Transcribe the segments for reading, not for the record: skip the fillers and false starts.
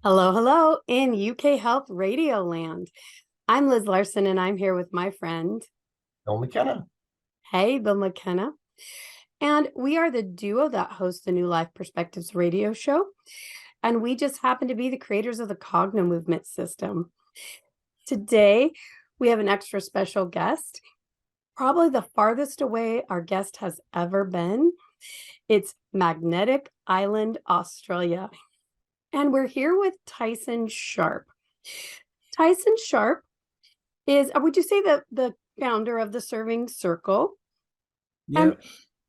Hello, hello in UK Health Radio Land. I'm Liz Larson and I'm here with my friend, Bill McKenna. hey, Bill McKenna. And we are the duo that hosts the New Life Perspectives radio show. And we just happen to be the creators of the Cognomovement system. Today, we have an extra special guest, probably the farthest away our guest has ever been. It's Magnetic Island, Australia. And we're here with Tyson Sharpe. Tyson Sharpe is, would you say the founder of the Serving Circle? And Yep.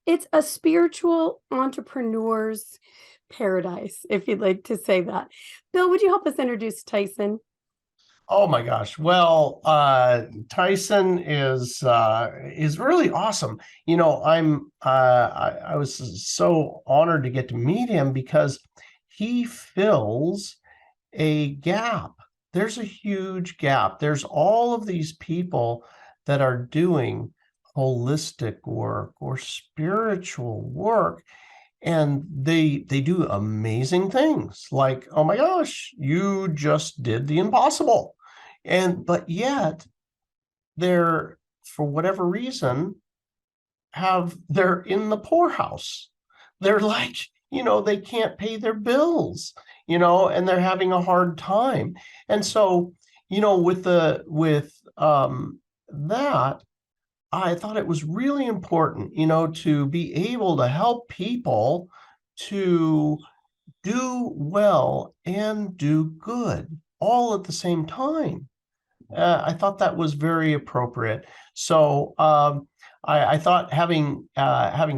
it's a spiritual entrepreneur's paradise, if you'd like to say that. Bill, would you help us introduce Tyson? Oh my gosh. Well, Tyson is really awesome. I was so honored to get to meet him because he fills a gap. There's a huge gap. There's all of these people that are doing holistic work or spiritual work, and they do amazing things like, oh my gosh, you just did the impossible. And but yet they're, for whatever reason, they're in the poorhouse. They're like, they can't pay their bills, and they're having a hard time. And so, with that, I thought it was really important, to be able to help people to do well and do good all at the same time. I thought that was very appropriate. So I thought having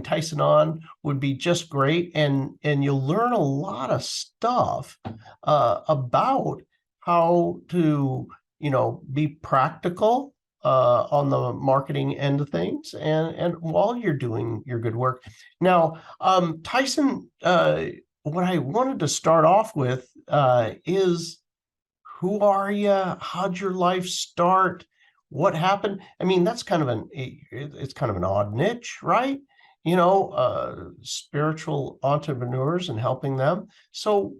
Tyson on would be just great, and you'll learn a lot of stuff about how to be practical on the marketing end of things, and while you're doing your good work. Now, Tyson, what I wanted to start off with is, who are you? How'd your life start? What happened? I mean, it's kind of an odd niche, right? Spiritual entrepreneurs and helping them. So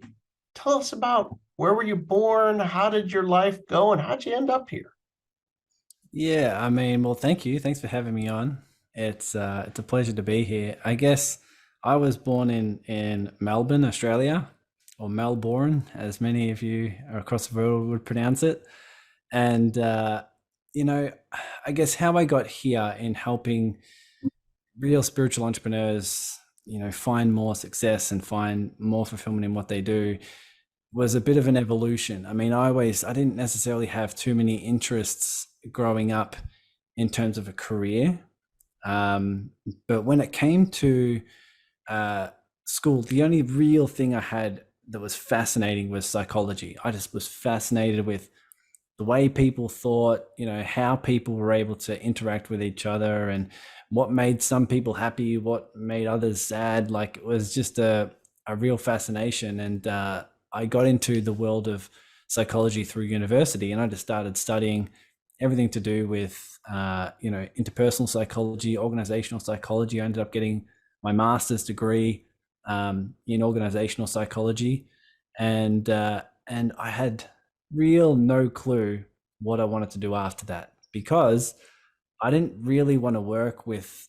tell us about, where were you born? How did your life go? And how'd you end up here? Yeah, I mean, well, thank you. Thanks for having me on. It's a pleasure to be here. I guess I was born in Melbourne, Australia, or Melbourne, as many of you across the world would pronounce it. And you know, I guess how I got here in helping real spiritual entrepreneurs, find more success and find more fulfillment in what they do was a bit of an evolution. I mean, I didn't necessarily have too many interests growing up in terms of a career. But when it came to school, the only real thing I had that was fascinating was psychology. I just was fascinated with the way people thought, how people were able to interact with each other and what made some people happy, what made others sad. Like, it was just a real fascination. And I got into the world of psychology through university, and I just started studying everything to do with interpersonal psychology, organizational psychology. I ended up getting my master's degree in organizational psychology, and I had real no clue what I wanted to do after that, because I didn't really want to work with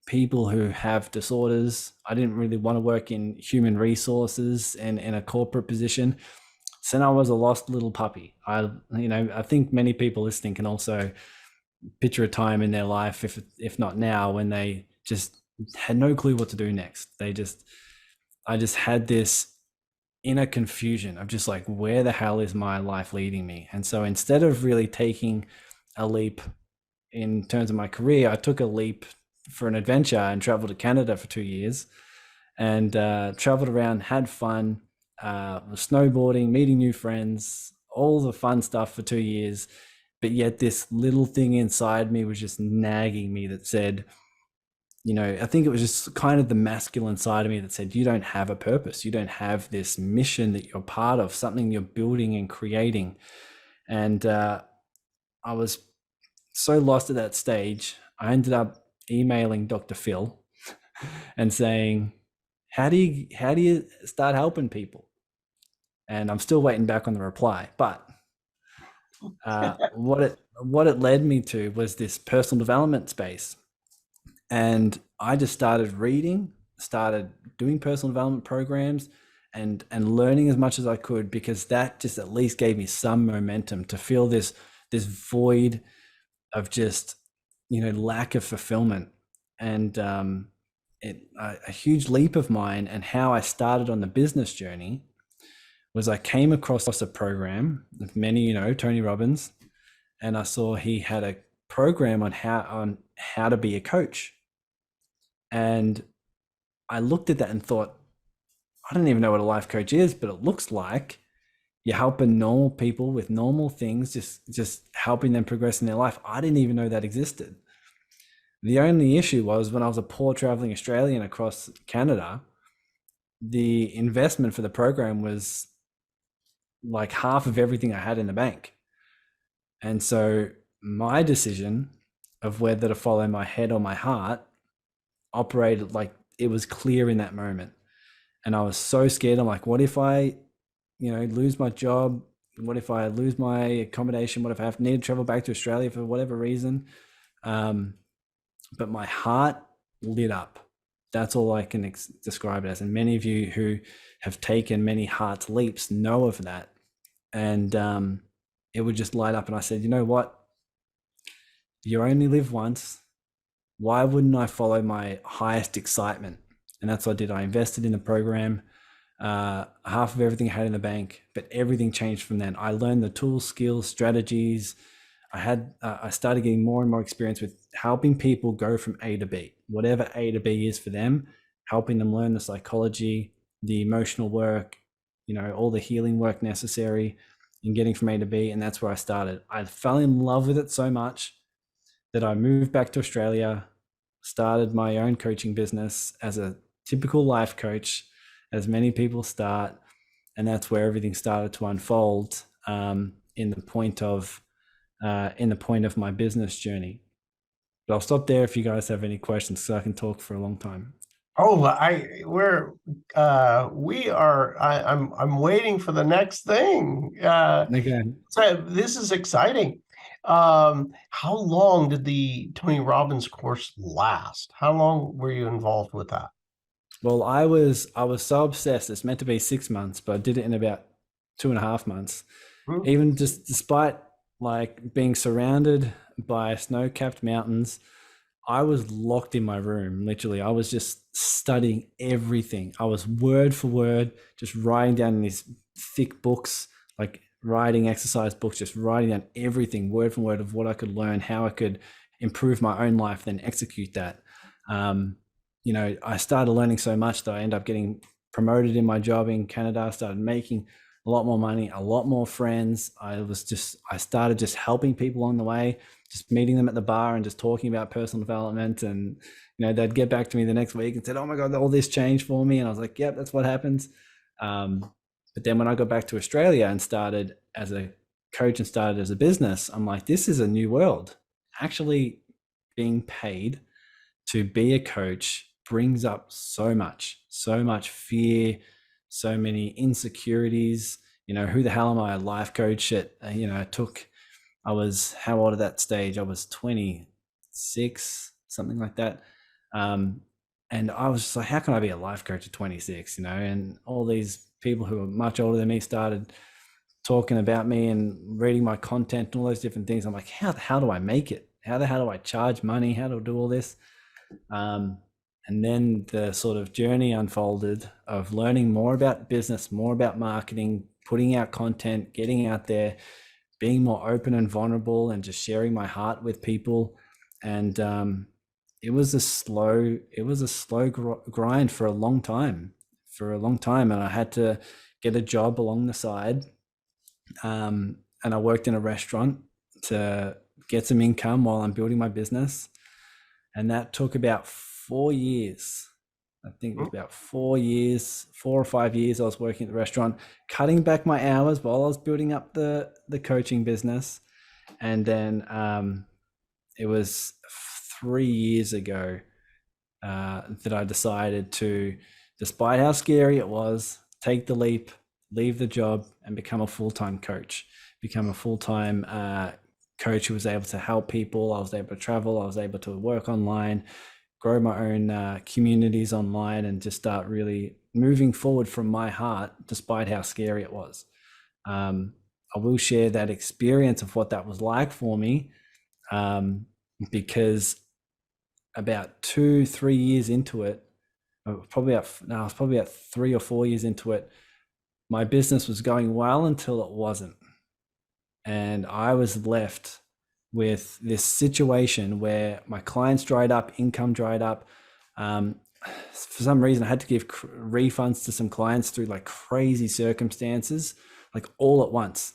people who have disorders. I didn't really want to work in human resources and in a corporate position. So then I was a lost little puppy. I think many people listening can also picture a time in their life, if not now, when they just had no clue what to do next. I just had this inner confusion of just like, where the hell is my life leading me? And so instead of really taking a leap in terms of my career, I took a leap for an adventure and traveled to Canada for 2 years, and traveled around, had fun, was snowboarding, meeting new friends, all the fun stuff for 2 years. But yet this little thing inside me was just nagging me that said, I think it was just kind of the masculine side of me that said, you don't have a purpose. You don't have this mission that you're part of, something you're building and creating. And I was so lost at that stage. I ended up emailing Dr. Phil and saying, how do you start helping people? and I'm still waiting back on the reply. But what it led me to was this personal development space, and I just started reading, started doing personal development programs, and learning as much as I could, because that just at least gave me some momentum to feel this void of just, you know, lack of fulfillment. And a huge leap of mine and how I started on the business journey was I came across a program of many, you know, Tony Robbins, and I saw he had a program on how to be a coach. And I looked at that and thought, I don't even know what a life coach is, but it looks like you're helping normal people with normal things, just helping them progress in their life. I didn't even know that existed. The only issue was when I was a poor traveling Australian across Canada, the investment for the program was like half of everything I had in the bank. And so my decision of whether to follow my head or my heart operated like it was clear in that moment. And I was so scared. I'm like, what if I, you know, lose my job? What if I lose my accommodation? What if I have to need to travel back to Australia for whatever reason? But my heart lit up. That's all I can describe it as. And many of you who have taken many heart leaps know of that. And it would just light up. And I said, you know what? You only live once. Why wouldn't I follow my highest excitement? And that's what I did. I invested in the program, half of everything I had in the bank, but everything changed from then. I learned the tools, skills, strategies. I started getting more and more experience with helping people go from A to B, whatever A to B is for them, helping them learn the psychology, the emotional work, you know, all the healing work necessary in getting from A to B. And that's where I started. I fell in love with it so much that I moved back to Australia, started my own coaching business as a typical life coach, as many people start. And that's where everything started to unfold in the point of my business journey. But I'll stop there if you guys have any questions, so I can talk for a long time. Oh, I'm waiting for the next thing. Okay. So this is exciting. How long did the Tony Robbins course last? How long were you involved with that? Well, I was so obsessed. It's meant to be 6 months, but I did it in about 2.5 months. Even just despite like being surrounded by snow-capped mountains, I was locked in my room. Literally, I was just studying everything. I was word for word, just writing down in these thick books, like writing exercise books, just writing down everything word for word of what I could learn, how I could improve my own life, then execute that. You know, I started learning so much that I ended up getting promoted in my job in Canada. I started making a lot more money, a lot more friends. I started just helping people along the way, just meeting them at the bar and just talking about personal development. And, you know, they'd get back to me the next week and said, oh my God, all this changed for me. And I was like, yep, that's what happens. But then when I got back to Australia and started as a coach and started as a business, I'm like, this is a new world. Actually being paid to be a coach brings up so much fear, so many insecurities. You know, who the hell am I, a life coach at, you know, I was, how old at that stage? I was 26, something like that. And I was just like, how can I be a life coach at 26, you know? And all these people who are much older than me started talking about me and reading my content and all those different things. I'm like, how do I make it? How the hell do I charge money? How do I do all this? And then the sort of journey unfolded of learning more about business, more about marketing, putting out content, getting out there, being more open and vulnerable, and just sharing my heart with people. And it was a slow grind for a long time. And I had to get a job along the side. And I worked in a restaurant to get some income while I'm building my business. And that took about 4 years. I think it was about 4 years, 4 or 5 years I was working at the restaurant, cutting back my hours while I was building up the coaching business. And then it was 3 years ago that I decided to, despite how scary it was, take the leap leave the job and become a full-time coach, become a full-time coach who was able to help people. I was able to travel. I was able to work online, grow my own communities online, and just start really moving forward from my heart, despite how scary it was. I will share that experience of what that was like for me, because about 2-3 years into it, I was probably about 3 or 4 years into it, my business was going well until it wasn't. And I was left with this situation where my clients dried up, income dried up. For some reason, I had to give refunds to some clients through like crazy circumstances, like all at once.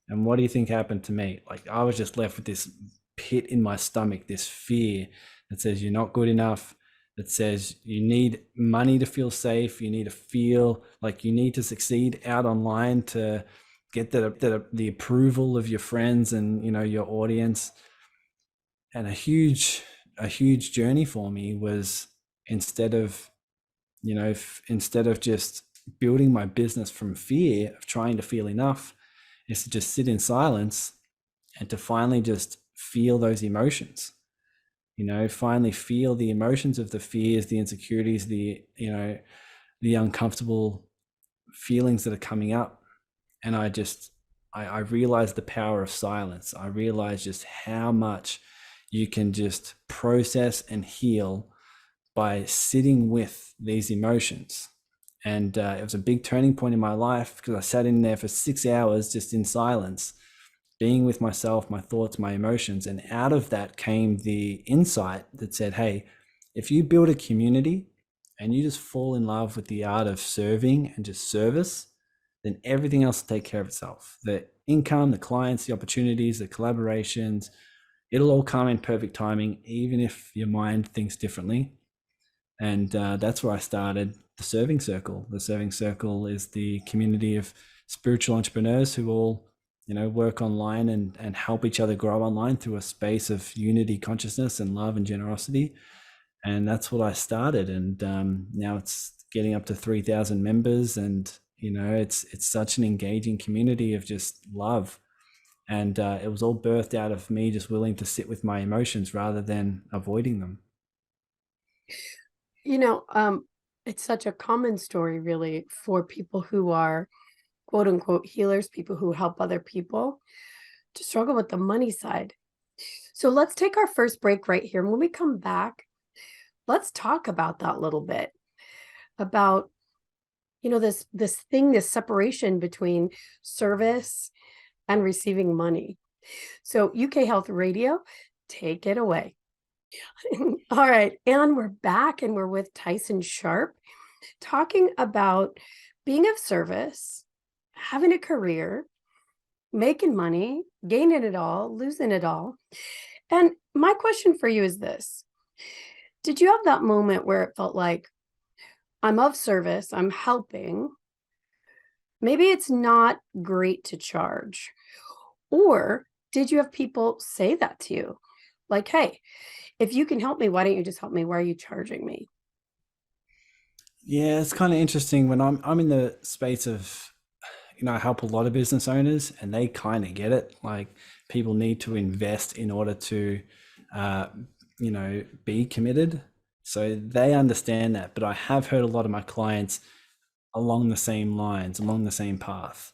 And what do you think happened to me? Like, I was just left with this pit in my stomach, this fear that says you're not good enough, that says you need money to feel safe, you need to feel like you need to succeed out online to get the approval of your friends and, you know, your audience. And a huge journey for me was, instead of just building my business from fear of trying to feel enough, is to just sit in silence and to finally just feel those emotions, finally feel the emotions of the fears, the insecurities, the uncomfortable feelings that are coming up. And I realized the power of silence. I realized just how much you can just process and heal by sitting with these emotions. And it was a big turning point in my life, because I sat in there for 6 hours just in silence, being with myself, my thoughts, my emotions. And out of that came the insight that said, hey, if you build a community and you just fall in love with the art of serving and just service, then everything else will take care of itself. The income, the clients, the opportunities, the collaborations, it'll all come in perfect timing, even if your mind thinks differently. And that's where I started the Serving Circle. The Serving Circle is the community of spiritual entrepreneurs who all, work online and help each other grow online through a space of unity, consciousness, and love and generosity. And that's what I started. And now it's getting up to 3,000 members, and it's such an engaging community of just love. And it was all birthed out of me just willing to sit with my emotions rather than avoiding them. It's such a common story, really, for people who are quote unquote healers, people who help other people, to struggle with the money side. So let's take our first break right here. And when we come back, let's talk about that a little bit, about this separation between service and receiving money. So UK Health Radio, take it away. All right, and we're back, and we're with Tyson Sharpe, talking about being of service, having a career, making money, gaining it all, losing it all. And my question for you is this: did you have that moment where it felt like, I'm of service, I'm helping, maybe it's not great to charge? Or did you have people say that to you? Like, hey, if you can help me, why don't you just help me? Why are you charging me? Yeah, it's kind of interesting when I'm in the space of, I help a lot of business owners, and they kind of get it. Like, people need to invest in order to, be committed. So they understand that. But I have heard a lot of my clients along the same lines, along the same path.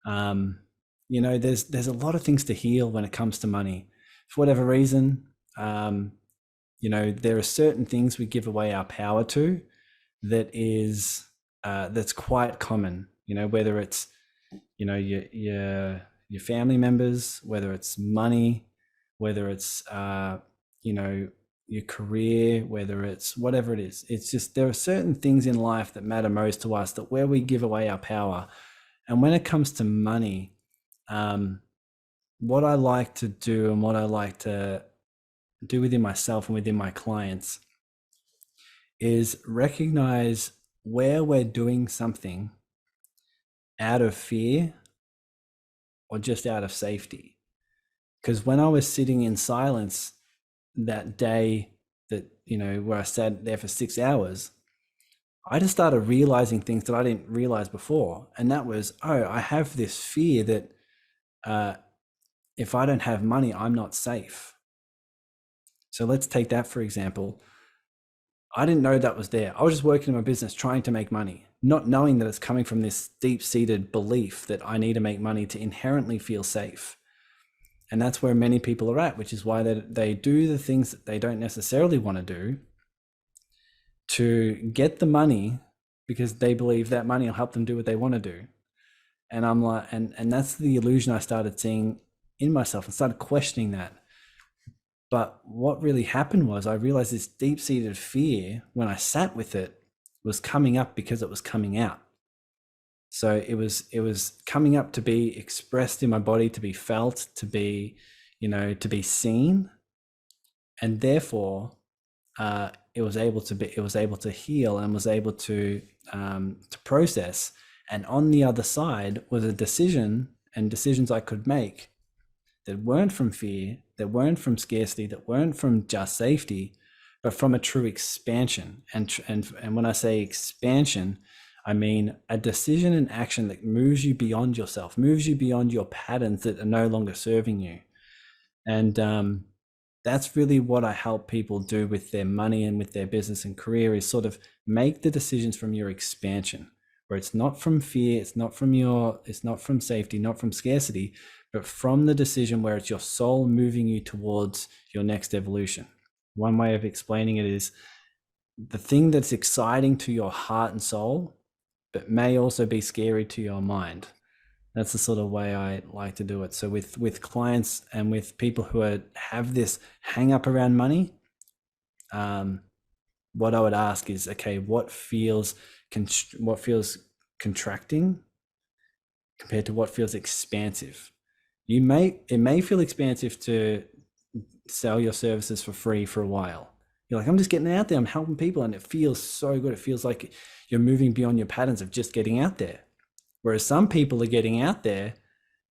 There's a lot of things to heal when it comes to money. For whatever reason, there are certain things we give away our power to that's quite common, whether it's, your family members, whether it's money, whether it's, your career, whether it's whatever it is. It's just, there are certain things in life that matter most to us, that where we give away our power. And when it comes to money, what I like to do and what I like to do within myself and within my clients is recognize where we're doing something out of fear or just out of safety. Because when I was sitting in silence that day, that, where I sat there for 6 hours, I just started realizing things that I didn't realize before. And that was, oh, I have this fear that if I don't have money, I'm not safe. So let's take that for example. I didn't know that was there. I was just working in my business trying to make money, not knowing that it's coming from this deep-seated belief that I need to make money to inherently feel safe. And that's where many people are at, which is why they do the things that they don't necessarily want to do to get the money, because they believe that money will help them do what they want to do. And I'm like, and that's the illusion I started seeing in myself and started questioning that. But what really happened was I realized this deep-seated fear, when I sat with it, was coming up because it was coming out. So it was coming up to be expressed in my body, to be felt, to be, to be seen. And therefore, it was able to heal and was able to process. And on the other side was a decision and decisions I could make that weren't from fear, that weren't from scarcity, that weren't from just safety, but from a true expansion. And when I say expansion, I mean a decision and action that moves you beyond yourself, moves you beyond your patterns that are no longer serving you. And that's really what I help people do with their money and with their business and career, is sort of make the decisions from your expansion, where it's not from fear, it's not from safety, not from scarcity, but from the decision where it's your soul moving you towards your next evolution. One way of explaining it is the thing that's exciting to your heart and soul, but may also be scary to your mind. That's the sort of way I like to do it. So with clients and with people who have this hang up around money, what I would ask is, okay, what feels contracting compared to what feels expansive? It may feel expansive to sell your services for free for a while. You're like, I'm just getting out there, I'm helping people, and it feels so good. It feels like you're moving beyond your patterns of just getting out there. Whereas some people are getting out there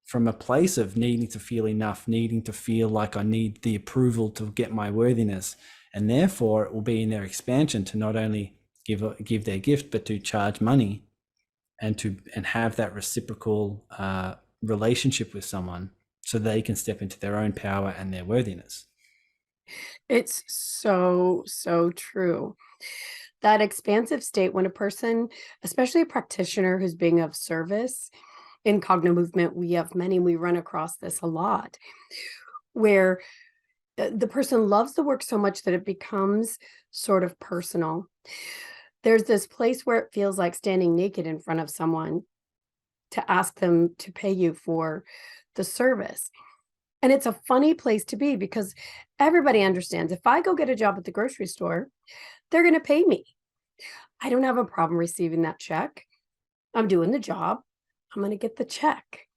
from a place of needing to feel enough, needing to feel like I need the approval to get my worthiness. And therefore it will be in their expansion to not only give their gift, but to charge money and have that reciprocal relationship with someone so they can step into their own power and their worthiness. It's so, so true. That expansive state, when a person, especially a practitioner who's being of service, in Cognomovement, we have many, we run across this a lot, where the person loves the work so much that it becomes sort of personal. There's this place where it feels like standing naked in front of someone to ask them to pay you for the service. And it's a funny place to be, because everybody understands if I go get a job at the grocery store, they're going to pay me. I don't have a problem receiving that check. I'm doing the job. I'm going to get the check.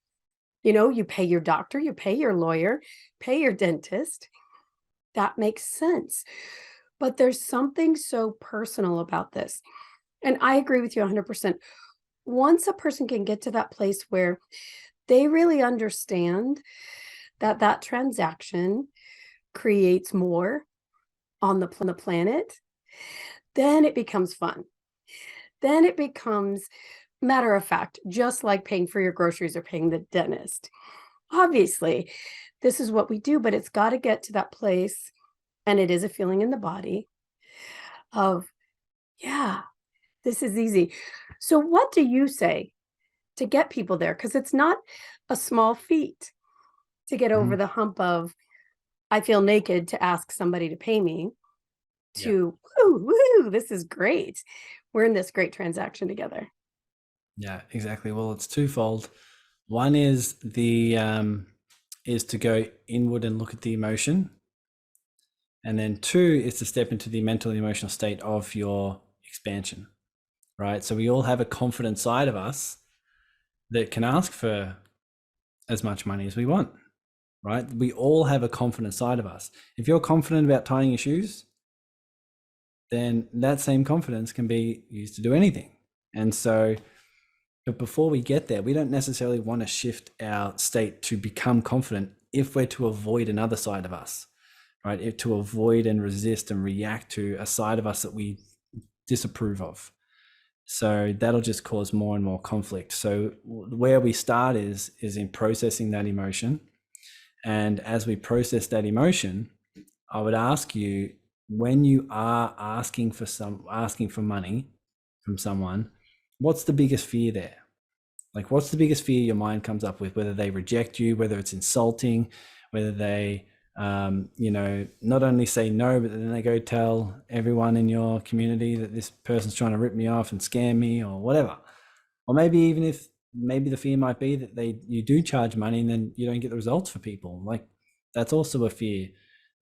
You pay your doctor, you pay your lawyer, pay your dentist. That makes sense. But there's something so personal about this. And I agree with you 100%. Once a person can get to that place where they really understand that transaction creates more on the planet, then it becomes fun. Then it becomes matter of fact, just like paying for your groceries or paying the dentist. Obviously, this is what we do, but it's got to get to that place, and it is a feeling in the body of, yeah, this is easy. So what do you say to get people there? Because it's not a small feat to get over the hump of, I feel naked to ask somebody to pay me, to, woo, this is great. We're in this great transaction together. Yeah, exactly. Well, it's twofold. One is is to go inward and look at the emotion. And then two is to step into the mental and emotional state of your expansion, right? So we all have a confident side of us that can ask for as much money as we want, right? We all have a confident side of us. If you're confident about tying your shoes, then that same confidence can be used to do anything. And so, but before we get there, we don't necessarily want to shift our state to become confident if we're to avoid another side of us, right? To avoid and resist and react to a side of us that we disapprove of. So that'll just cause more and more conflict. So where we start is in processing that emotion. And as we process that emotion, I would ask you, when you are asking for money from someone, what's the biggest fear there? Like, what's the biggest fear your mind comes up with? Whether they reject you, whether it's insulting, whether they, not only say no, but then they go tell everyone in your community that this person's trying to rip me off and scam me or whatever. Or maybe maybe the fear might be that you do charge money and then you don't get the results for people. Like, that's also a fear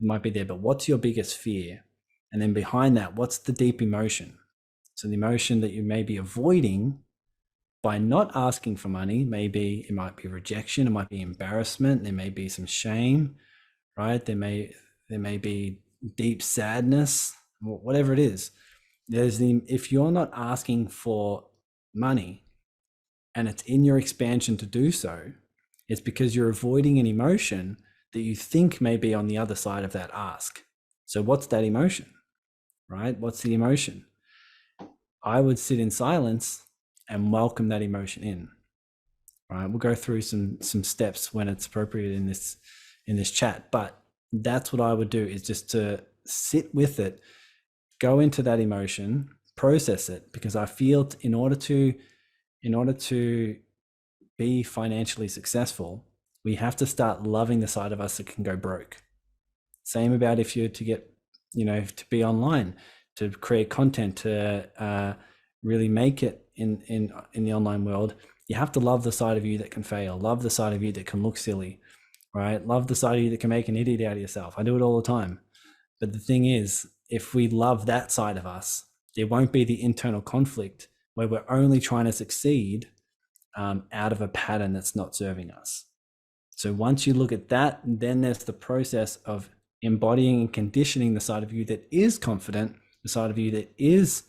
that might be there. But what's your biggest fear? And then behind that, what's the deep emotion? So the emotion that you may be avoiding by not asking for money, it might be rejection, it might be embarrassment, there may be some shame, right? There may be deep sadness, whatever it is. If you're not asking for money and it's in your expansion to do so, it's because you're avoiding an emotion that you think may be on the other side of that ask. So what's that emotion, right? What's the emotion? I would sit in silence and welcome that emotion in. Right, we'll go through some steps when it's appropriate in this chat, but that's what I would do, is just to sit with it, go into that emotion, process it, because I feel in order to be financially successful, we have to start loving the side of us that can go broke. Same about if you're to get, to be online, to create content, to really make it in the online world. You have to love the side of you that can fail, love the side of you that can look silly, right? Love the side of you that can make an idiot out of yourself. I do it all the time. But the thing is, if we love that side of us, there won't be the internal conflict where we're only trying to succeed out of a pattern that's not serving us. So once you look at that, then there's the process of embodying and conditioning the side of you that is confident, the side of you that is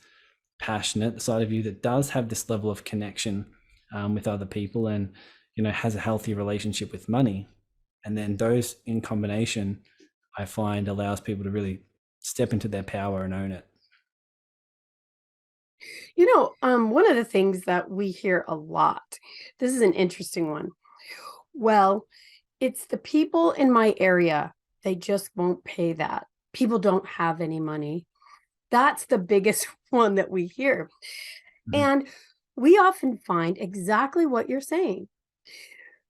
passionate, the side of you that does have this level of connection with other people, and has a healthy relationship with money. And then those in combination, I find, allows people to really step into their power and own it. One of the things that we hear a lot, this is an interesting one. Well, it's the people in my area, they just won't pay that. People don't have any money. That's the biggest one that we hear. Mhm. And we often find exactly what you're saying.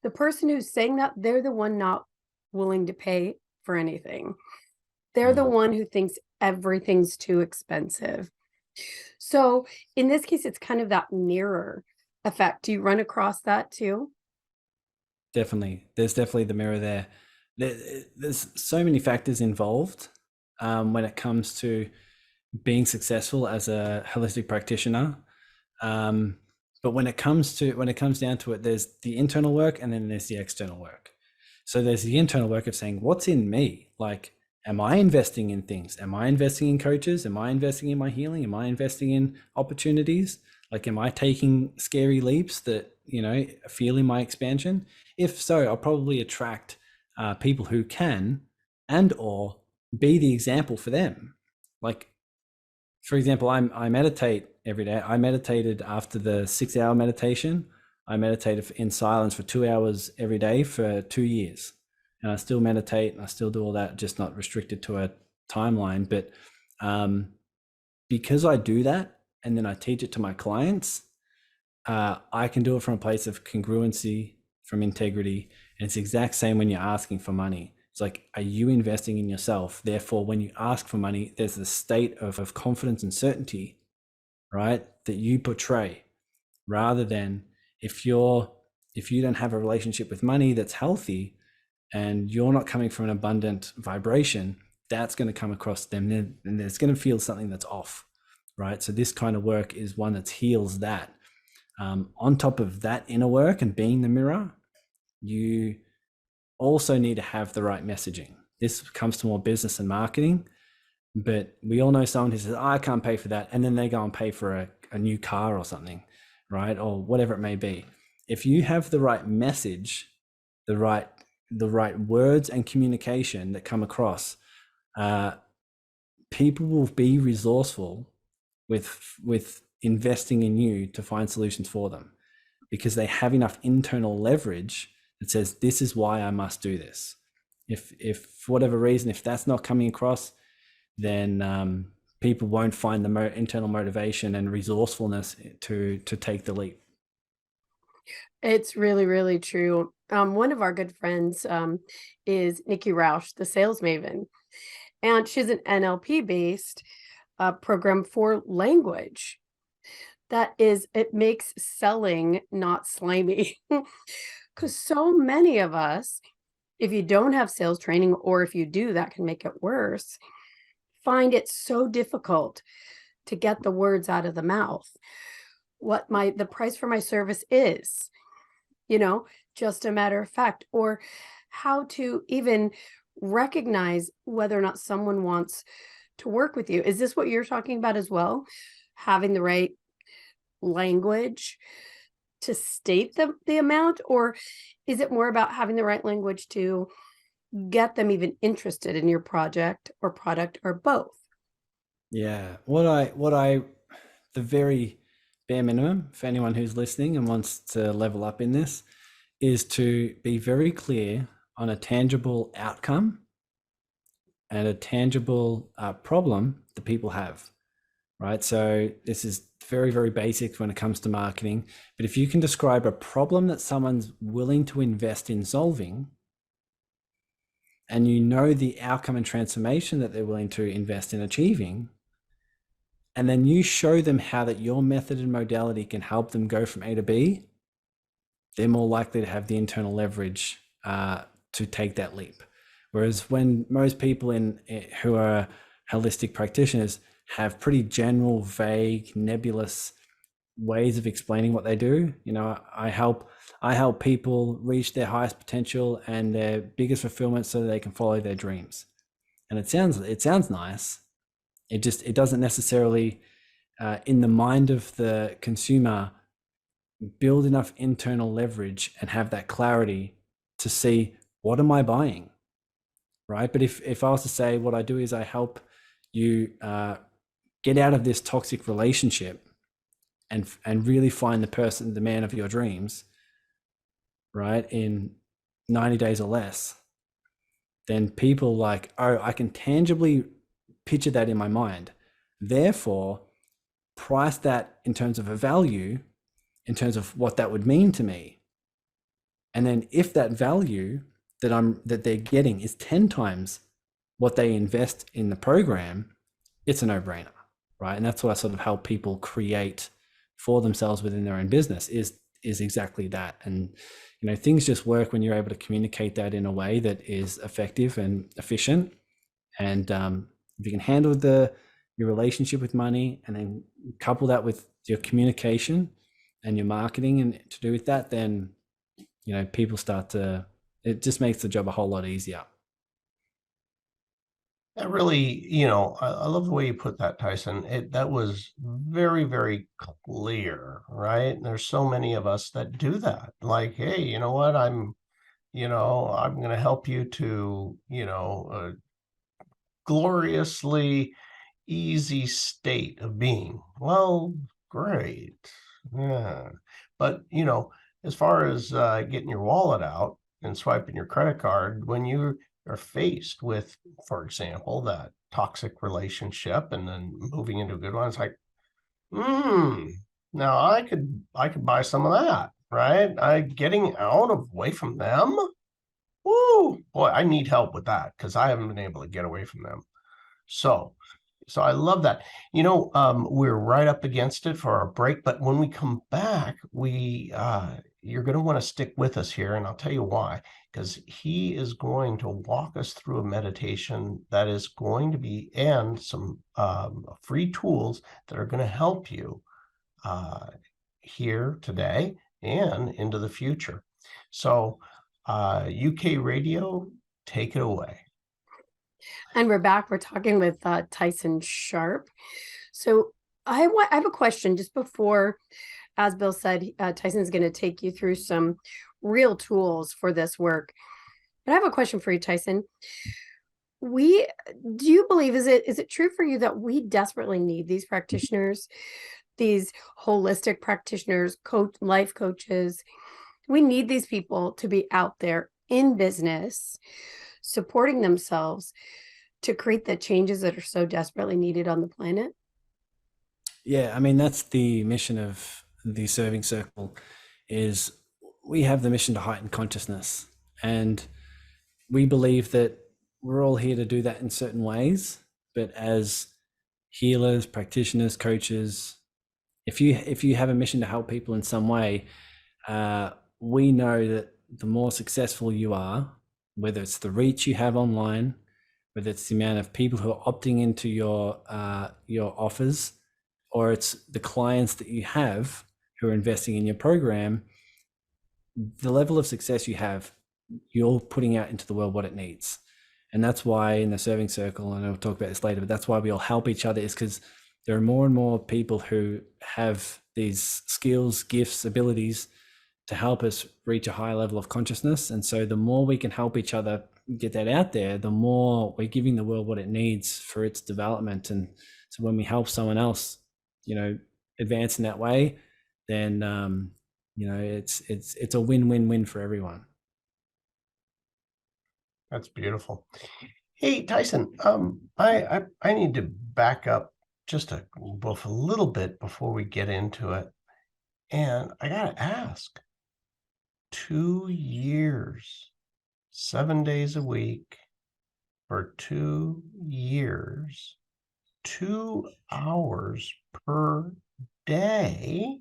The person who's saying that, they're the one not willing to pay for anything. They're the one who thinks everything's too expensive. So in this case, it's kind of that mirror effect. Do you run across that too? Definitely. There's definitely the mirror there. There's so many factors involved when it comes to being successful as a holistic practitioner. But when it comes down to it, there's the internal work and then there's the external work. So there's the internal work of saying, what's in me? Like, am I investing in things? Am I investing in coaches? Am I investing in my healing? Am I investing in opportunities? Like, am I taking scary leaps that, fueling my expansion? If so, I'll probably attract people who can or be the example for them. Like, for example, I meditate every day. I meditated after the 6-hour meditation. I meditated in silence for 2 hours every day for 2 years. And I still meditate and I still do all that, just not restricted to a timeline. But because I do that and then I teach it to my clients, I can do it from a place of congruency, from integrity. And it's the exact same when you're asking for money. It's like, are you investing in yourself? Therefore, when you ask for money, there's a state of confidence and certainty, right, that you portray, rather than if you don't have a relationship with money that's healthy and you're not coming from an abundant vibration, that's going to come across them, and there's going to feel something that's off, right? So this kind of work is one that heals that. On top of that inner work and being the mirror, you also need to have the right messaging. This comes to more business and marketing, but we all know someone who says, oh, I can't pay for that. And then they go and pay for a new car or something, right? Or whatever it may be. If you have the right message, the right words and communication that come across, people will be resourceful with investing in you to find solutions for them, because they have enough internal leverage that says, this is why I must do this. If for whatever reason, if that's not coming across, then people won't find the internal motivation and resourcefulness to take the leap. It's really, really true. One of our good friends is Nikki Roush, the sales maven, and she's an NLP-based program for language. It makes selling not slimy. Because so many of us, if you don't have sales training, or if you do, that can make it worse, find it so difficult to get the words out of the mouth. What the price for my service is, just a matter of fact, or how to even recognize whether or not someone wants to work with you. Is this what you're talking about as well? Having the right language to state the amount, or is it more about having the right language to get them even interested in your project or product, or both? Yeah, the very bare minimum for anyone who's listening and wants to level up in this is to be very clear on a tangible outcome and a tangible problem that people have, right? So this is very, very basic when it comes to marketing, but if you can describe a problem that someone's willing to invest in solving, and the outcome and transformation that they're willing to invest in achieving, and then you show them how that your method and modality can help them go from A to B, they're more likely to have the internal leverage to take that leap. Whereas when most people who are holistic practitioners have pretty general, vague, nebulous ways of explaining what they do, I help people reach their highest potential and their biggest fulfillment so that they can follow their dreams. And it sounds nice. It doesn't necessarily, in the mind of the consumer, build enough internal leverage and have that clarity to see, what am I buying, right? But if I was to say, what I do is I help you get out of this toxic relationship and really find the man of your dreams, right, in 90 days or less, then people I can tangibly picture that in my mind. Therefore, price that in terms of a value, in terms of what that would mean to me. And then if that value that they're getting is 10 times what they invest in the program, it's a no-brainer, right? And that's what I sort of help people create for themselves within their own business is exactly that. And things just work when you're able to communicate that in a way that is effective and efficient. And if you can handle your relationship with money and then couple that with your communication and your marketing and to do with that, then people it just makes the job a whole lot easier. That really, I love the way you put that, Tyson. That was very, very clear, right? And there's so many of us that do that. Like, hey, you know what? I'm going to help you to, gloriously easy state of being. Well, great. Yeah. But, as far as getting your wallet out and swiping your credit card, when you are faced with, for example, that toxic relationship and then moving into a good one, it's like, now I could buy some of that, right? Getting away from them. Woo, boy, I need help with that because I haven't been able to get away from them. So I love that. We're right up against it for our break, but when we come back, you're going to want to stick with us here, and I'll tell you why. Because he is going to walk us through a meditation that is going to be, and some free tools that are going to help you here today and into the future. So UK Radio, take it away. And we're back. We're talking with Tyson Sharpe. So I have a question just before, as Bill said, Tyson's going to take you through some real tools for this work. But I have a question for you, Tyson. Do you believe, is it true for you that we desperately need these practitioners these holistic practitioners, life coaches. We need these people to be out there in business, supporting themselves to create the changes that are so desperately needed on the planet. Yeah, I mean, that's the mission of the Serving Circle, is we have the mission to heighten consciousness. And we believe that we're all here to do that in certain ways. But as healers, practitioners, coaches, if you have a mission to help people in some way, we know that the more successful you are, whether it's the reach you have online, whether it's the amount of people who are opting into your offers, or it's the clients that you have who are investing in your program, the level of success you have, you're putting out into the world what it needs. And that's why in the Serving Circle, and I'll talk about this later, but that's why we all help each other, is because there are more and more people who have these skills, gifts, abilities to help us reach a higher level of consciousness. And so the more we can help each other get that out there, the more we're giving the world what it needs for its development. And so when we help someone else, advance in that way, then it's a win-win-win for everyone. That's beautiful. Hey, Tyson, I need to back up just a little bit before we get into it. And I got to ask, 2 years, 7 days a week for 2 years, 2 hours per day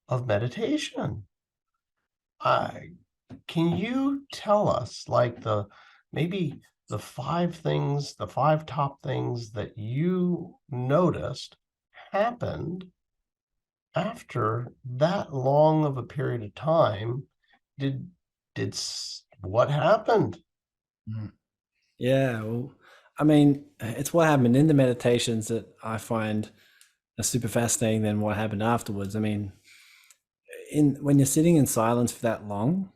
of meditation. Can you tell us, like, maybe the 5 top things that you noticed happened after that long of a period of time? What happened? Yeah, well, I mean, it's what happened in the meditations that I find are super fascinating than what happened afterwards. I mean, when you're sitting in silence for that long,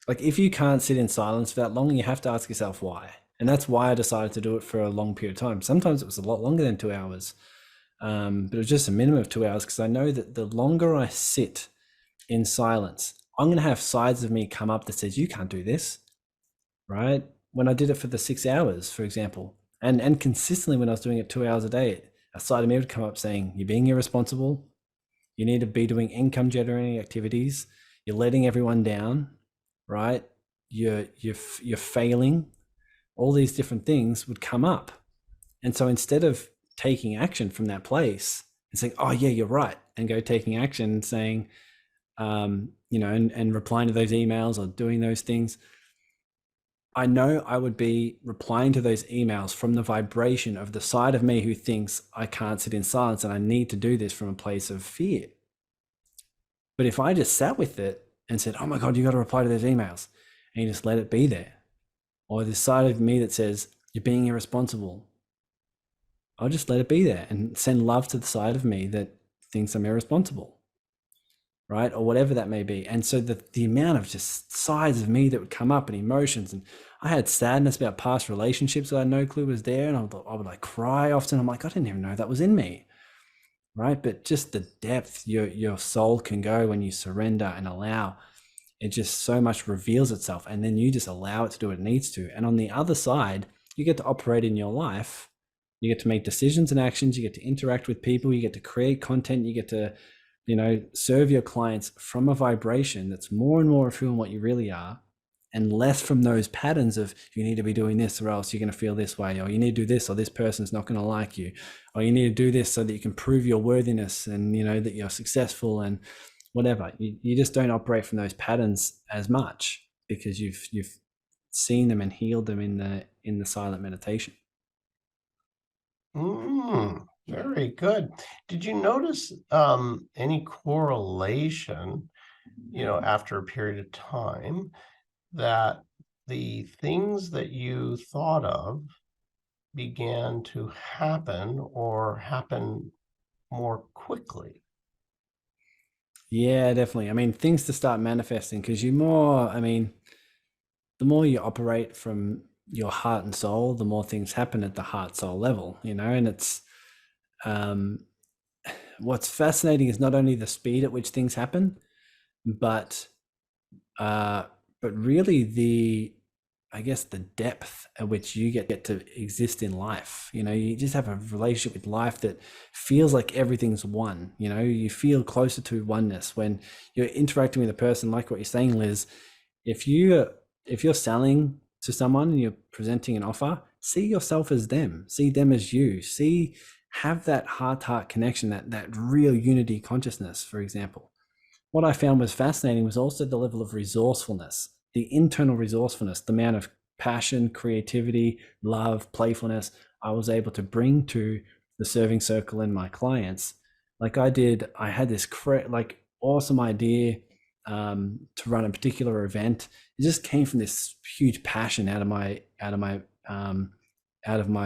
like if you can't sit in silence for that long, you have to ask yourself why. And that's why I decided to do it for a long period of time. Sometimes it was a lot longer than 2 hours, but it was just a minimum of 2 hours, because I know that the longer I sit in silence, I'm going to have sides of me come up that says, you can't do this, right? When I did it for the 6 hours, for example, and consistently when I was doing it 2 hours a day, a side of me would come up saying, you're being irresponsible. You need to be doing income generating activities. You're letting everyone down, right? You're failing. All these different things would come up. And so instead of taking action from that place and saying, oh yeah, you're right, and go taking action and saying, and replying to those emails or doing those things, I know I would be replying to those emails from the vibration of the side of me who thinks I can't sit in silence and I need to do this from a place of fear. But if I just sat with it and said, oh my God, you got to reply to those emails, and you just let it be there, or this side of me that says, you're being irresponsible, I'll just let it be there and send love to the side of me that thinks I'm irresponsible, right? Or whatever that may be. And so the amount of just sides of me that would come up and emotions, and I had sadness about past relationships that I had no clue was there. And I would like cry often. I'm like, I didn't even know that was in me, right? But just the depth your soul can go when you surrender and allow, it just so much reveals itself. And then you just allow it to do what it needs to. And on the other side, you get to operate in your life. You get to make decisions and actions. You get to interact with people. You get to create content. You get to, serve your clients from a vibration that's more and more of who and what you really are, and less from those patterns of, you need to be doing this or else you're going to feel this way, or you need to do this or this person's not going to like you, or you need to do this so that you can prove your worthiness and, that you're successful and whatever. You just don't operate from those patterns as much because you've seen them and healed them in the silent meditation. Very good. Did you notice any correlation, after a period of time, that the things that you thought of began to happen or happen more quickly? Yeah, definitely. I mean, things to start manifesting, because the more you operate from your heart and soul, the more things happen at the heart soul level, and it's what's fascinating is not only the speed at which things happen, but really I guess the depth at which you get to exist in life. You just have a relationship with life that feels like everything's one. You feel closer to oneness when you're interacting with a person, like what you're saying, Liz. If you're selling to someone and you're presenting an offer, see yourself as them, see them as you, have that heart-to-heart connection, that real unity consciousness, for example. What I found was fascinating was also the level of resourcefulness, the internal resourcefulness, the amount of passion, creativity, love, playfulness I was able to bring to the serving circle and my clients. Like I had this awesome idea to run a particular event. It just came from this huge passion out of my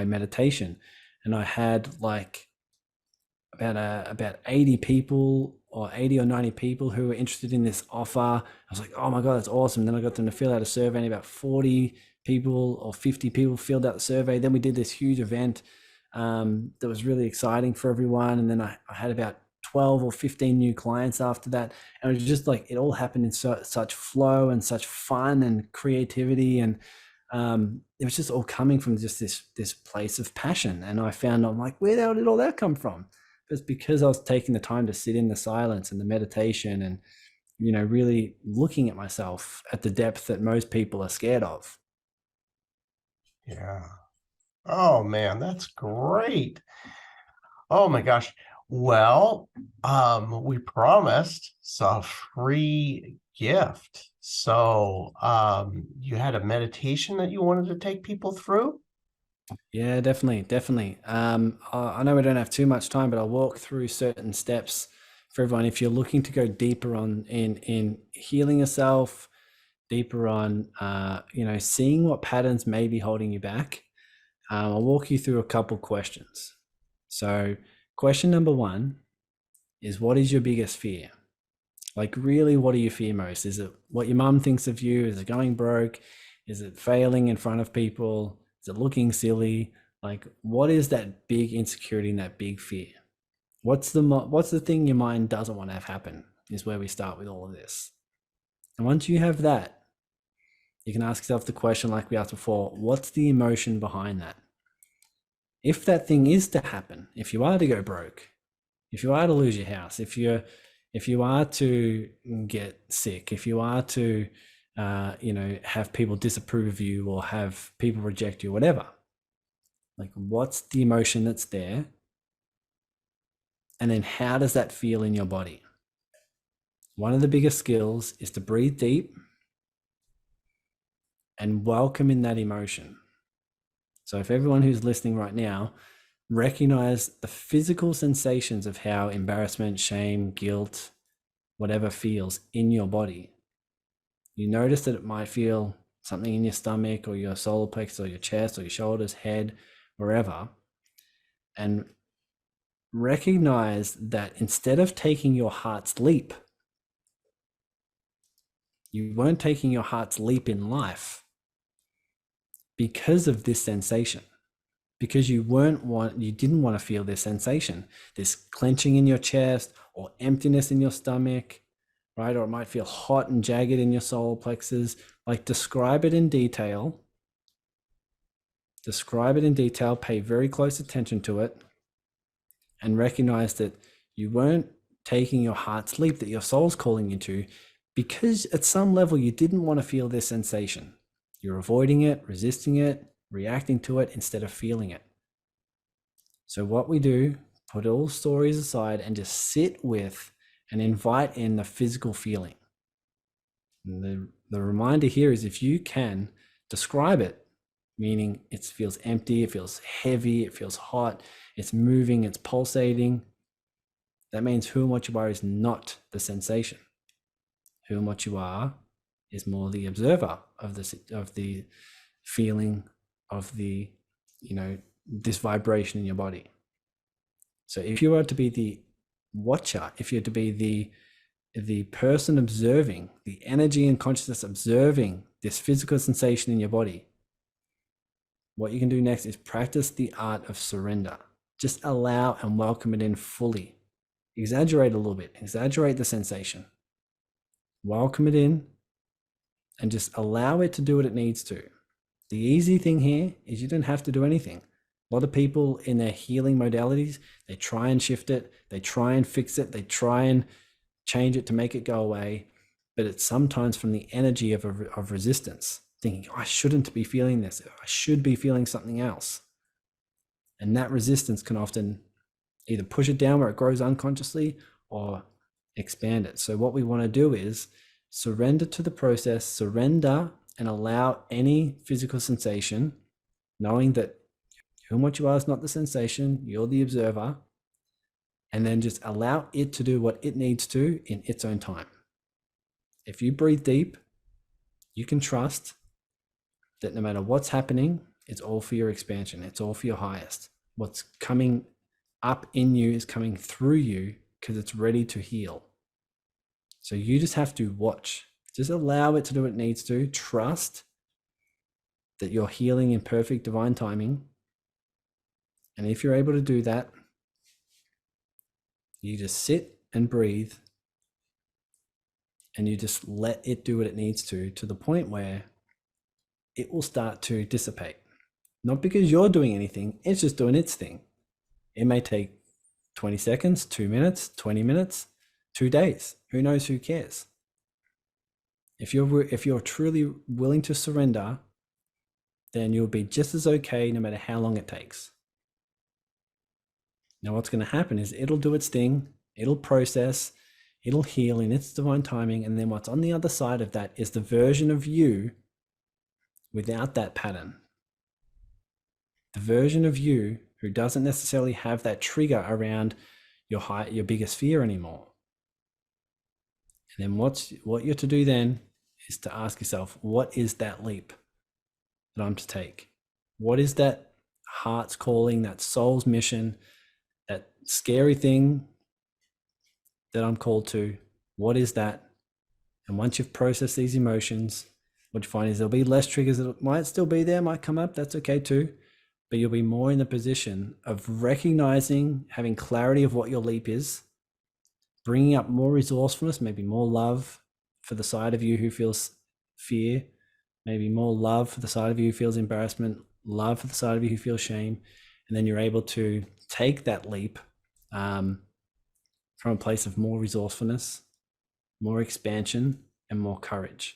meditation, and I had like about 80 people or 80 or 90 people who were interested in this offer. I was like, oh my God, that's awesome. Then I got them to fill out a survey, and about 40 people or 50 people filled out the survey. Then we did this huge event that was really exciting for everyone. And then I had about 12 or 15 new clients after that. And it was just like, it all happened in such flow and such fun and creativity. And it was just all coming from just this place of passion. And I found, I'm like, where the hell did all that come from? It's because I was taking the time to sit in the silence and the meditation and, really looking at myself at the depth that most people are scared of. Yeah. Oh man, that's great. Oh my gosh. Well, we promised a free gift. So, you had a meditation that you wanted to take people through? Yeah, definitely. I know we don't have too much time, but I'll walk through certain steps for everyone. If you're looking to go deeper on in healing yourself, deeper on seeing what patterns may be holding you back, I'll walk you through a couple questions. So, question number 1 is, what is your biggest fear? Like, really, what do you fear most? Is it what your mum thinks of you? Is it going broke? Is it failing in front of people? Is it looking silly? Like, what is that big insecurity and that big fear? What's the thing your mind doesn't want to have happen, is where we start with all of this. And once you have that, you can ask yourself the question like we asked before, what's the emotion behind that? If that thing is to happen, if you are to go broke, if you are to lose your house, if you are to get sick, if you are to have people disapprove of you or have people reject you, whatever, like, what's the emotion that's there? And then how does that feel in your body? One of the biggest skills is to breathe deep and welcome in that emotion. So if everyone who's listening right now, recognize the physical sensations of how embarrassment, shame, guilt, whatever feels in your body. You notice that it might feel something in your stomach or your solar plexus or your chest or your shoulders, head, wherever. And recognize that instead of taking your heart's leap, you weren't taking your heart's leap in life because of this sensation, because you didn't want to feel this sensation, this clenching in your chest or emptiness in your stomach, right? Or it might feel hot and jagged in your solar plexus. Like, describe it in detail. Pay very close attention to it, and recognize that you weren't taking your heart's leap that your soul's calling you to, because at some level you didn't want to feel this sensation. You're avoiding it, resisting it, reacting to it instead of feeling it. So what we do, put all stories aside and just sit with and invite in the physical feeling. And the reminder here is, if you can describe it, meaning it feels empty, it feels heavy, it feels hot, it's moving, it's pulsating, that means who and what you are is not the sensation. Who and what you are is more the observer of the feeling of the, this vibration in your body. So if you are to be the watcher, if you're to be the person observing, the energy and consciousness observing this physical sensation in your body, what you can do next is practice the art of surrender. Just allow and welcome it in fully. exaggerate a little bit, exaggerate the sensation, welcome it in, and just allow it to do what it needs to. The easy thing here is you don't have to do anything. A lot of people in their healing modalities, they try and shift it, they try and fix it, they try and change it to make it go away, but it's sometimes from the energy of resistance, thinking, oh, I shouldn't be feeling this, I should be feeling something else. And that resistance can often either push it down where it grows unconsciously or expand it. So what we want to do is surrender to the process, surrender and allow any physical sensation, knowing that who and what you are is not the sensation, you're the observer, and then just allow it to do what it needs to in its own time. If you breathe deep, you can trust that no matter what's happening, it's all for your expansion. It's all for your highest. What's coming up in you is coming through you because it's ready to heal. So you just have to watch. Just allow it to do what it needs to. Trust that you're healing in perfect divine timing. And if you're able to do that, you just sit and breathe and you just let it do what it needs to the point where it will start to dissipate. Not because you're doing anything, it's just doing its thing. It may take 20 seconds, 2 minutes, 20 minutes, 2 days. Who knows? Who cares? If you're truly willing to surrender, then you'll be just as okay no matter how long it takes. Now what's going to happen is it'll do its thing, it'll process, it'll heal in its divine timing, and then what's on the other side of that is the version of you without that pattern. The version of you who doesn't necessarily have that trigger around your biggest fear anymore. And then what you're to do then is to ask yourself, what is that leap that I'm to take? What is that heart's calling, that soul's mission, that scary thing that I'm called to? What is that? And once you've processed these emotions, what you find is there'll be less triggers that might still be there, might come up. That's okay too. But you'll be more in the position of recognizing, having clarity of what your leap is, bringing up more resourcefulness, maybe more love for the side of you who feels fear, maybe more love for the side of you who feels embarrassment, love for the side of you who feels shame. And then you're able to take that leap from a place of more resourcefulness, more expansion, and more courage.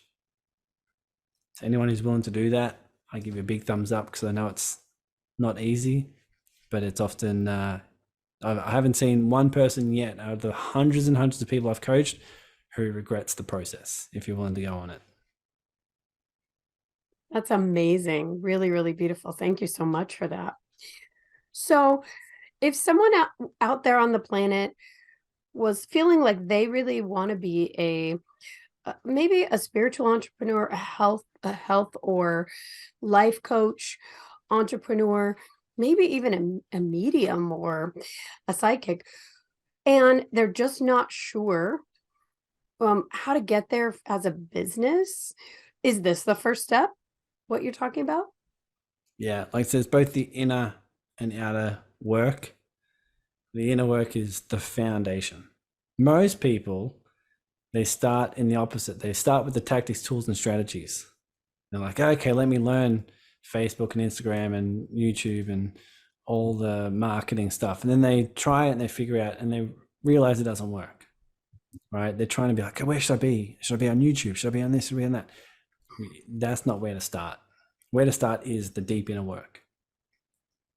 So anyone who's willing to do that, I give you a big thumbs up, because I know it's not easy, but it's often, I haven't seen one person yet out of the hundreds and hundreds of people I've coached who regrets the process, if you're willing to go on it. That's amazing. Really, really beautiful. Thank you so much for that. So if someone out there on the planet was feeling like they really want to be maybe a spiritual entrepreneur, a health or life coach entrepreneur, maybe even a medium or a psychic, and they're just not sure how to get there as a business, is this the first step, what you're talking about? Yeah, like there's both the inner and outer work. The inner work is the foundation. Most people, they start in the opposite. They start with the tactics, tools, and strategies. They're like, okay, let me learn Facebook and Instagram and YouTube and all the marketing stuff. And then they try it and they figure out and they realize it doesn't work, right? They're trying to be like, okay, where should I be? Should I be on YouTube? Should I be on this? Should I be on that? That's not where to start. Where to start is the deep inner work,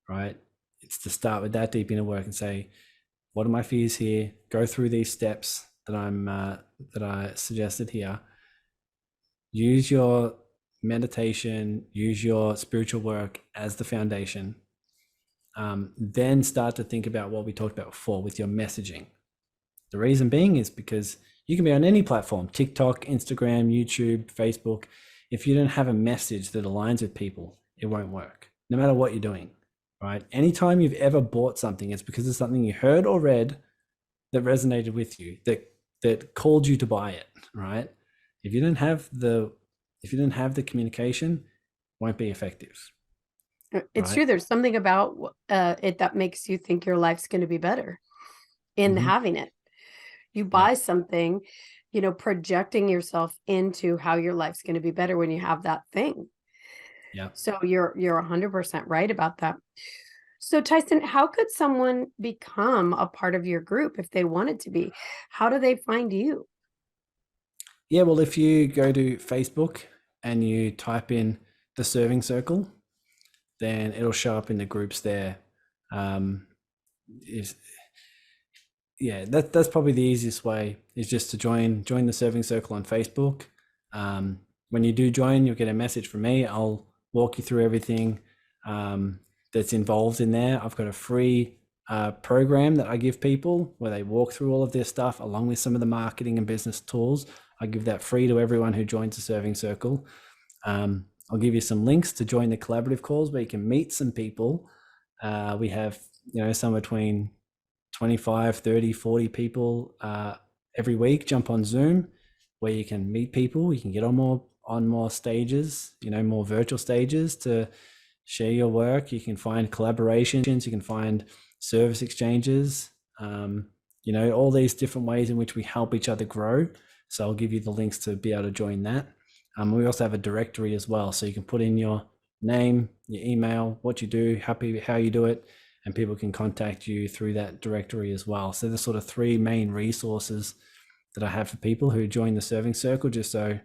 right? It's to start with that deep inner work and say, what are my fears here? Go through these steps that I suggested here. Use your meditation, use your spiritual work as the foundation. Then start to think about what we talked about before with your messaging. The reason being is because you can be on any platform, TikTok, Instagram, YouTube, Facebook. If you don't have a message that aligns with people, it won't work, no matter what you're doing, right? Anytime you've ever bought something, it's because it's something you heard or read that resonated with you, that called you to buy it, right? If you don't have the communication, it won't be effective. It's right? true. There's something about it that makes you think your life's going to be better in having it. You buy something, projecting yourself into how your life's going to be better when you have that thing. Yeah. So you're 100% right about that. So Tyson, how could someone become a part of your group if they wanted to be? How do they find you? Yeah, well, if you go to Facebook and you type in the Serving Circle, then it'll show up in the groups there. That's probably the easiest way, is just to join the Serving Circle on Facebook. When you do join, you'll get a message from me. I'll walk you through everything that's involved in there. I've got a free program that I give people where they walk through all of their stuff along with some of the marketing and business tools. I give that free to everyone who joins the Serving Circle. I'll give you some links to join the collaborative calls where you can meet some people. We have, somewhere between 25, 30, 40 people every week jump on Zoom, where you can meet people. You can get on more stages, more virtual stages to share your work. You can find collaborations, you can find service exchanges, all these different ways in which we help each other grow. So I'll give you the links to be able to join that. We also have a directory as well, so you can put in your name, your email, what you do, how you do it, and people can contact you through that directory as well. So there's sort of 3 main resources that I have for people who join the Serving Circle, just so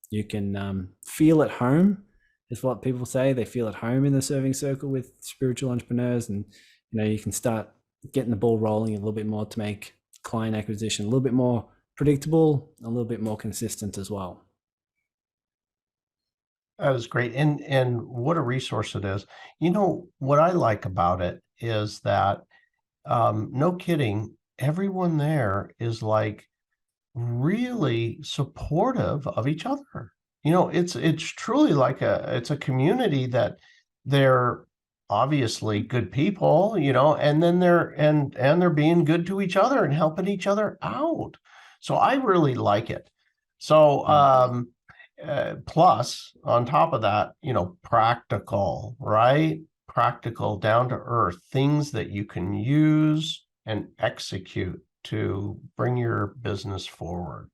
you can feel at home, is what people say. They feel at home in the Serving Circle with spiritual entrepreneurs, and you can start getting the ball rolling a little bit more to make client acquisition a little bit more predictable, a little bit more consistent as well. That was great. And what a resource it is. What I like about it is that, no kidding, everyone there is like really supportive of each other. It's truly like it's a community that they're obviously good people, and then they're being good to each other and helping each other out. So I really like it. So, plus on top of that, practical, right? Practical, down to earth, things that you can use and execute to bring your business forward.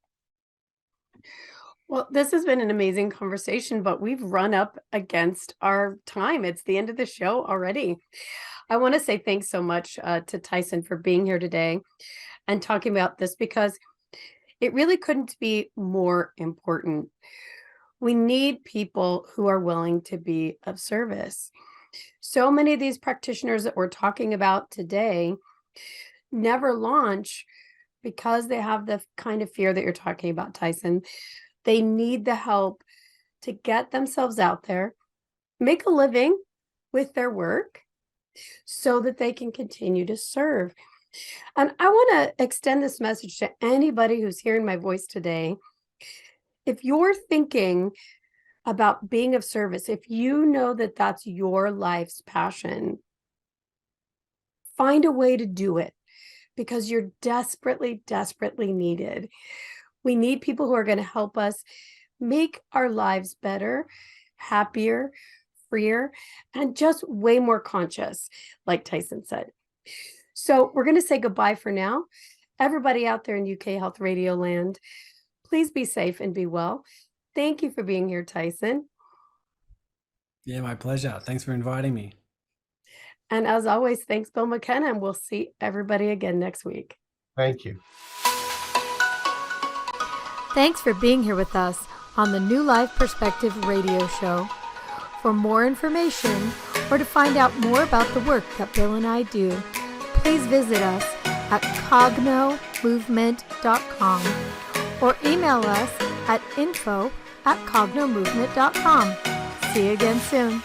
Well, this has been an amazing conversation, but we've run up against our time. It's the end of the show already. I want to say thanks so much to Tyson for being here today and talking about this, because it really couldn't be more important. We need people who are willing to be of service. So many of these practitioners that we're talking about today never launch because they have the kind of fear that you're talking about, Tyson. They need the help to get themselves out there, make a living with their work so that they can continue to serve. And I want to extend this message to anybody who's hearing my voice today. If you're thinking about being of service, if you know that that's your life's passion, find a way to do it, because you're desperately, desperately needed. We need people who are going to help us make our lives better, happier, freer, and just way more conscious, like Tyson said. So we're going to say goodbye for now. Everybody out there in UK Health Radio land, please be safe and be well. Thank you for being here, Tyson. Yeah, my pleasure. Thanks for inviting me. And as always, thanks, Bill McKenna, and we'll see everybody again next week. Thank you. Thanks for being here with us on the New Life Perspective radio show. For more information or to find out more about the work that Bill and I do, please visit us at cognomovement.com or email us at info@cognomovement.com. See you again soon.